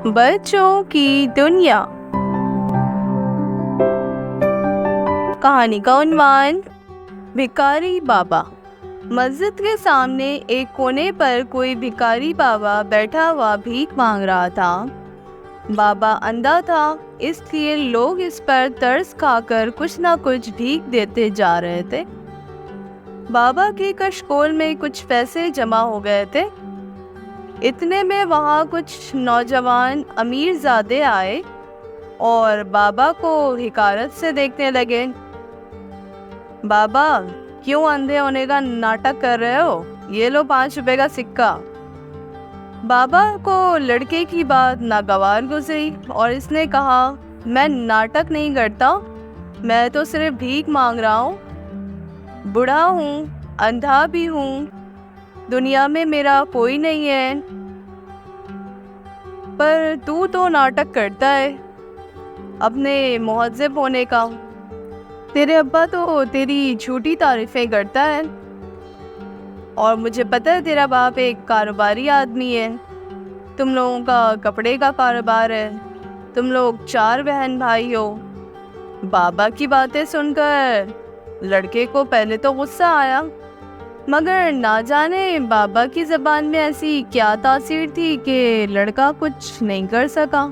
بچوں کی دنیا۔ کہانی کا عنوان بھکاری بابا۔ مسجد کے سامنے ایک کونے پر کوئی بھکاری بابا بیٹھا ہوا بھیک مانگ رہا تھا۔ بابا اندھا تھا، اس لیے لوگ اس پر ترس کھا کر کچھ نہ کچھ بھیک دیتے جا رہے تھے۔ بابا کے کشکول میں کچھ پیسے جمع ہو گئے تھے۔ اتنے میں وہاں کچھ نوجوان امیر زادے آئے اور بابا کو حقارت سے دیکھنے لگے۔ بابا، کیوں اندھے ہونے کا ناٹک کر رہے ہو؟ یہ لو 5 روپے کا سکہ۔ بابا کو لڑکے کی بات ناگوار گزری اور اس نے کہا، میں ناٹک نہیں کرتا، میں تو صرف بھیک مانگ رہا ہوں۔ بوڑھا ہوں، اندھا بھی ہوں، دنیا میں میرا کوئی نہیں ہے، پر تو ناٹک کرتا ہے اپنے مہذب ہونے کا۔ تیرے ابا تو تیری جھوٹی تعریفیں کرتا ہے، اور مجھے پتہ ہے تیرا باپ ایک کاروباری آدمی ہے، تم لوگوں کا کپڑے کا کاروبار ہے، تم لوگ 4 بہن بھائی ہو۔ بابا کی باتیں سن کر لڑکے کو پہلے تو غصہ آیا، مگر نہ جانے بابا کی زبان میں ایسی کیا تاثیر تھی کہ لڑکا کچھ نہیں کر سکا،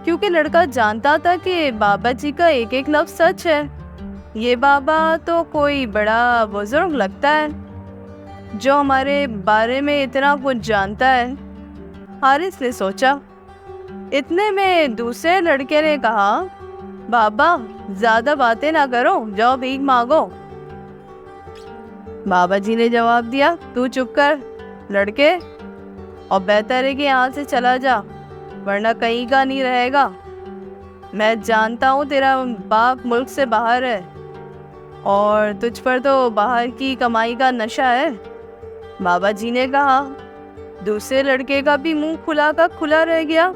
کیونکہ لڑکا جانتا تھا کہ بابا جی کا ایک ایک لفظ سچ ہے۔ یہ بابا تو کوئی بڑا بزرگ لگتا ہے جو ہمارے بارے میں اتنا کچھ جانتا ہے، حارث نے سوچا۔ اتنے میں دوسرے لڑکے نے کہا، بابا زیادہ باتیں نہ کرو، جاؤ بھیک مانگو۔ بابا جی نے جواب دیا، تو چپ کر لڑکے، اور بہتر ہے کہ یہاں سے چلا جا، ورنہ کہیں کا نہیں رہے گا۔ میں جانتا ہوں تیرا باپ ملک سے باہر ہے اور تجھ پر تو باہر کی کمائی کا نشہ ہے۔ بابا جی نے کہا۔ دوسرے لڑکے کا بھی منہ کھلا کا کھلا رہ گیا،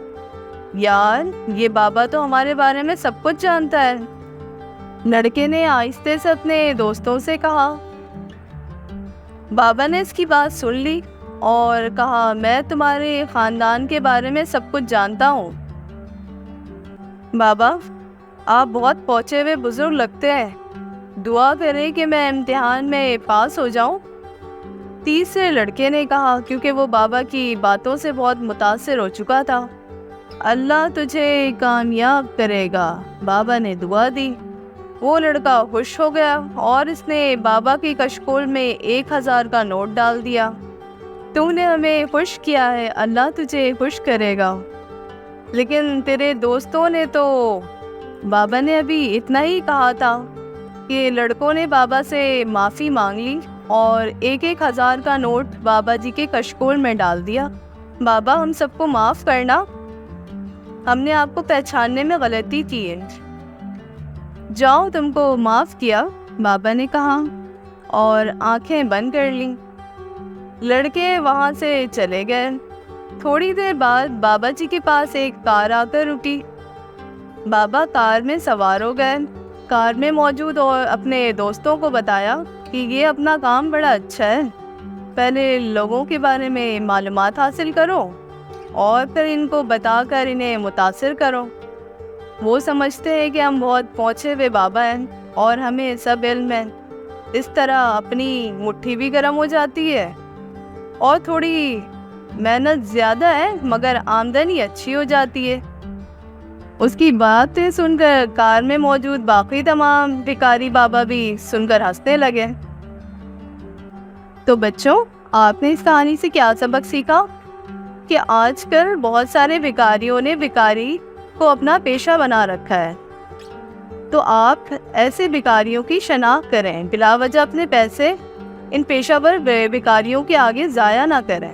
یار یہ بابا تو ہمارے بارے میں سب کچھ جانتا ہے۔ لڑکے نے آہستہ سے اپنے دوستوں سے کہا۔ بابا نے اس کی بات سن لی اور کہا، میں تمہارے خاندان کے بارے میں سب کچھ جانتا ہوں۔ بابا، آپ بہت پہنچے ہوئے بزرگ لگتے ہیں، دعا کریں کہ میں امتحان میں پاس ہو جاؤں۔ تیسرے لڑکے نے کہا، کیونکہ وہ بابا کی باتوں سے بہت متاثر ہو چکا تھا۔ اللہ تجھے کامیاب کرے گا، بابا نے دعا دی۔ وہ لڑکا خوش ہو گیا اور اس نے بابا کی کشکول میں 1000 کا نوٹ ڈال دیا۔ تو نے ہمیں خوش کیا ہے، اللہ تجھے خوش کرے گا۔ لیکن تیرے دوستوں نے تو، بابا نے ابھی اتنا ہی کہا تھا کہ لڑکوں نے بابا سے معافی مانگ لی اور 1000 کا نوٹ بابا جی کے کشکول میں ڈال دیا۔ بابا، ہم سب کو معاف کرنا، ہم نے آپ کو پہچاننے میں غلطی کی ہے۔ جاؤ، تم کو معاف کیا، بابا نے کہا اور آنکھیں بند کر لیں۔ لڑکے وہاں سے چلے گئے۔ تھوڑی دیر بعد بابا جی کے پاس ایک کار آ کر رکی۔ بابا کار میں سوار ہو گئے۔ کار میں موجود اور اپنے دوستوں کو بتایا کہ یہ اپنا کام بڑا اچھا ہے، پہلے لوگوں کے بارے میں معلومات حاصل کرو اور پھر ان کو بتا کر انہیں متاثر کرو۔ وہ سمجھتے ہیں کہ ہم بہت پہنچے ہوئے بابا ہیں اور ہمیں سب علم ہے۔ اس طرح اپنی مٹھی بھی گرم ہو جاتی ہے اور تھوڑی محنت زیادہ ہے مگر آمدنی اچھی ہو جاتی ہے۔ اس کی باتیں سن کر کار میں موجود باقی تمام بھکاری بابا بھی سن کر ہنسنے لگے۔ تو بچوں، آپ نے اس کہانی سے کیا سبق سیکھا؟ کہ آج کل بہت سارے بھکاریوں نے بھکاری کو اپنا پیشہ بنا رکھا ہے، تو آپ ایسے بھکاریوں کی شناخت کریں، بلا وجہ اپنے پیسے ان پیشہ ور بھکاریوں کے آگے ضائع نہ کریں۔